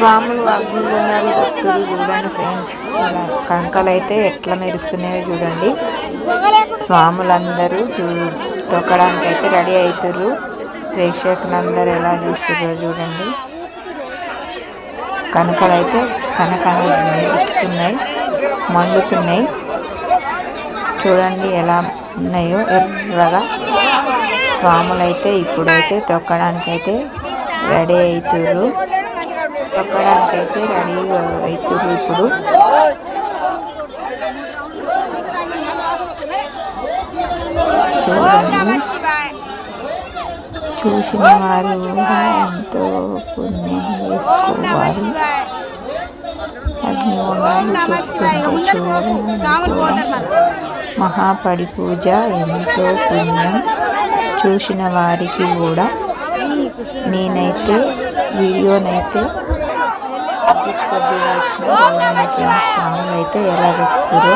స్వాములు అగ్నిగుండాలు భక్తులు చూడండి ఫ్రెండ్స్, ఇలా కంకలైతే ఎట్లా మెరుస్తున్నాయో చూడండి. స్వాములందరూ తొక్కడానికి అయితే రెడీ అవుతుర్రు. ప్రేక్షకులందరూ ఎలా చూస్తుర్రో చూడండి. కనకలైతే మెరుస్తున్నాయి, మండుతున్నాయి. చూడండి ఎలా ఉన్నాయో ఎర్రగా. స్వాములైతే ఇప్పుడైతే తొక్కడానికైతే రెడీ అవుతుర్రు. తొక్కడానికైతే రెడీ అవుతుర్రు ఇప్పుడు. చూడండి, చూసిన వారు ఎంతో పుణ్యం చేసుకోవాలి. అగ్నిగుండాలు మహాపడి పూజ ఎంతో పుణ్యం. చూసిన వారికి కూడా నేనైతే వీడియోనైతే స్వాములు అయితే ఎలా చెప్తారో